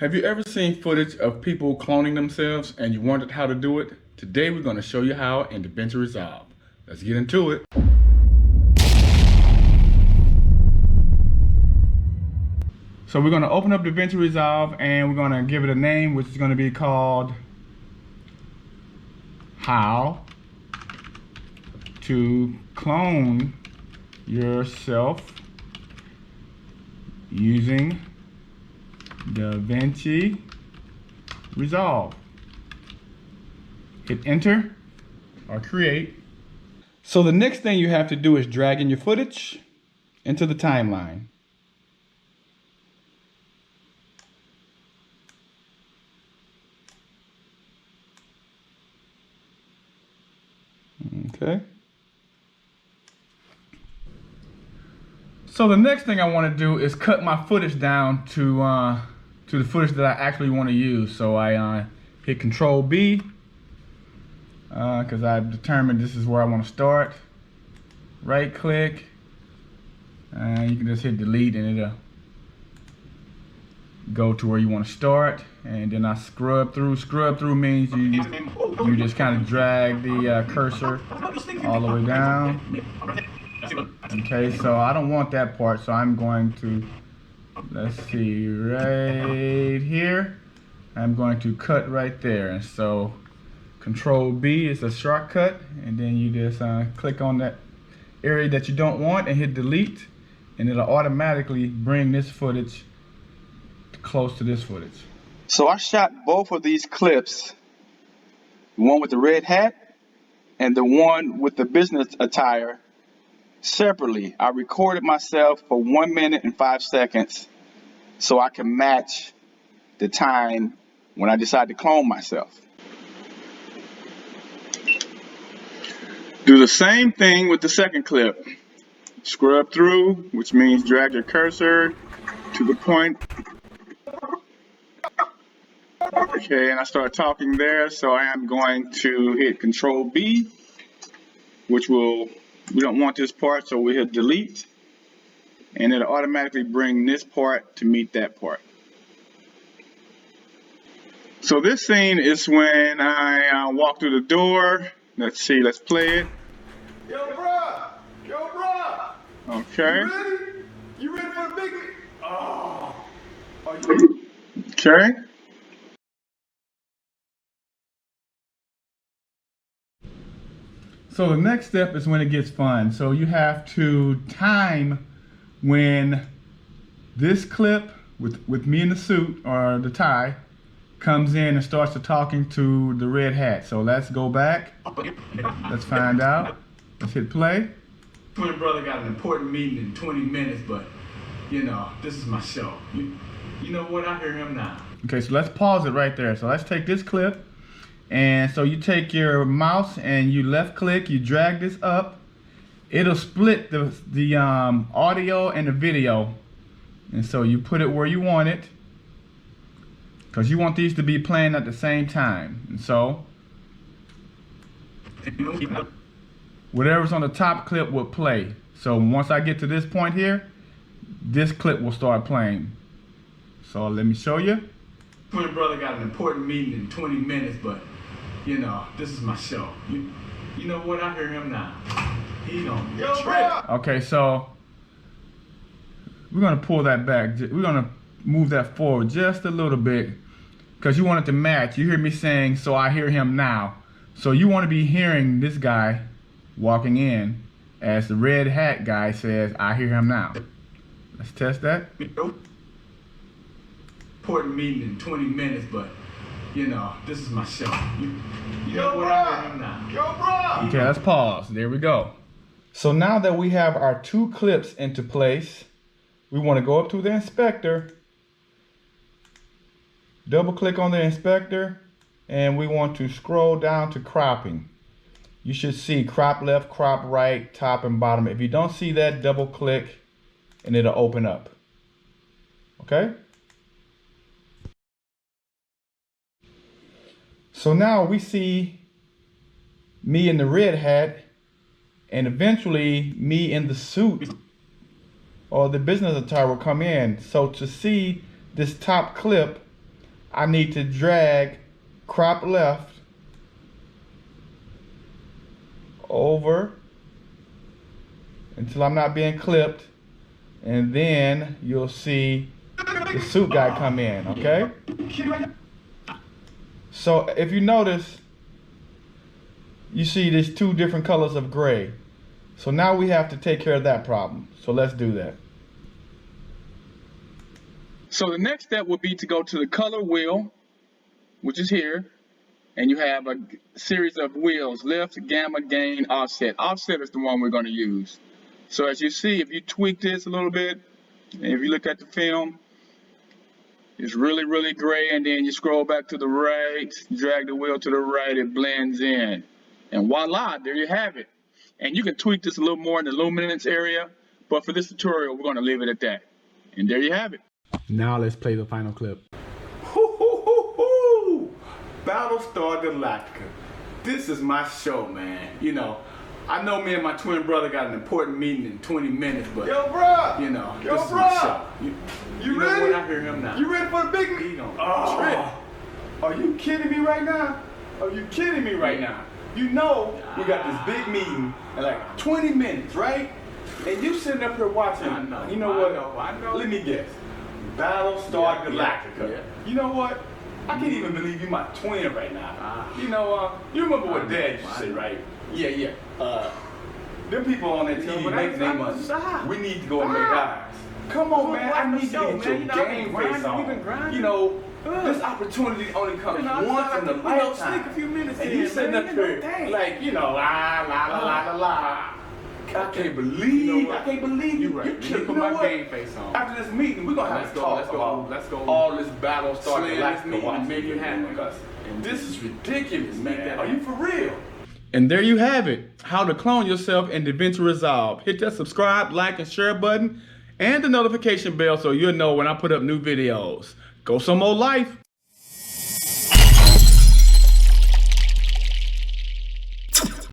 Have you ever seen footage of people cloning themselves and you wondered how to do it? Today we're going to show you how in Davinci Resolve. Let's get into it. So we're going to open up Davinci Resolve and we're going to give it a name, which is going to be called How to Clone Yourself using Davinci Resolve. Hit enter or create. So the next thing you have to do is drag in your footage into the timeline. Okay. So the next thing I want to do is cut my footage down to the footage that I actually want to use. So I hit Control B because I've determined this is where I want to start. Right click, and you can just hit delete and it'll go to where you want to start. And then I scrub through. Scrub through means you just kind of drag the cursor all the way down. Okay, so I don't want that part, so I'm going to, let's see, right here, I'm going to cut right there. And so Control B is a shortcut, and then you just click on that area that you don't want and hit delete, and it'll automatically bring this footage close to this footage. So I shot both of these clips, the one with the red hat and the one with the business attire, separately. I recorded myself for 1 minute and 5 seconds so I can match the time when I decide to clone myself. Do the same thing with the second clip. Scrub through, which means drag your cursor to the point. Okay, and I start talking there, so I am going to hit Control B, which we don't want this part, so we hit delete, and it'll automatically bring this part to meet that part. So this scene is when I walk through the door. Let's see, let's play it. Yo, bruh! Okay. You ready? You ready for the big league? Oh. Are you? Okay. So the next step is when it gets fun. So you have to time when this clip with me in the suit or the tie comes in and starts to talking to the red hat. So let's go back. Let's find out. Let's hit play. Twin brother got an important meeting in 20 minutes, but you know, this is my show. You know what? I hear him now. Okay, so let's pause it right there. So let's take this clip. And so you take your mouse and you left click, you drag this up. It'll split the audio and the video. And so you put it where you want it, because you want these to be playing at the same time. And so whatever's on the top clip will play. So once I get to this point here, this clip will start playing. So let me show you. Twin brother got an important meeting in 20 minutes, but you know, this is my show. You know what? I hear him now. He don't trip. Okay, so we're gonna pull that back. We're gonna move that forward just a little bit because you want it to match. You hear me saying, so I hear him now. So you want to be hearing this guy walking in as the red hat guy says, I hear him now. Let's test that. Important meeting in 20 minutes, but you know, this is my show. You know what? I hear him now. Yo, bruh! Okay, let's pause. There we go. So now that we have our two clips into place, we want to go up to the inspector, double click on the inspector, and we want to scroll down to cropping. You should see crop left, crop right, top and bottom. If you don't see that, double click and it'll open up. Okay? So now we see me in the red hat and eventually me in the suit or the business attire will come in. So to see this top clip, I need to drag crop left over until I'm not being clipped, and then you'll see the suit guy come in, okay? So if you notice, you see there's two different colors of gray. So now we have to take care of that problem. So let's do that. So the next step would be to go to the color wheel, which is here, and you have a series of wheels: lift, gamma, gain, offset. Offset is the one we're going to use. So as you see, if you tweak this a little bit, and if you look at the film, it's really, really gray, and then you scroll back to the right, drag the wheel to the right, it blends in. And voila, there you have it. And you can tweak this a little more in the luminance area, but for this tutorial, we're going to leave it at that. And there you have it. Now let's play the final clip. Battlestar Galactica. This is my show, man. You know, I know me and my twin brother got an important meeting in 20 minutes, but Yo, bro. you know, Yo, this is bro. my show. You know ready? what? I hear him now. You ready for the big He meeting? gonna trip. Are you kidding me right now? Are you kidding me right now? You know we got this big meeting in like 20 minutes, right? And you sitting up here watching. I know, You know what? I know. Let me guess. Battlestar Yeah, Galactica. yeah. You know what? I can't even believe you my twin right now. You know, you remember what Dad used to say, right? Yeah. Them people on that TV but make I- their I'm money. shy. We need to go and make Shy. ours. Come on, man. I need to show, get your man. You know, I've been game grinding, face we've been on. grinding. You know, this opportunity only comes You know, once in a lifetime. sneak a few minutes And in, you sitting man, up you know, here dang. like, you know, la. I can't believe, You know what? I can't believe You you. right. You You can't put you know my what? game face on. After this meeting, we're gonna have Let's to go, talk let's go, about let's go. all this Battlestar Slam this Galactica meeting watch and make it happen. because this is ridiculous, Make man. that Are you for real? And there you have it, how to clone yourself in Davinci Resolve. Hit that subscribe, like, and share button, and the notification bell so you'll know when I put up new videos. Go some more life.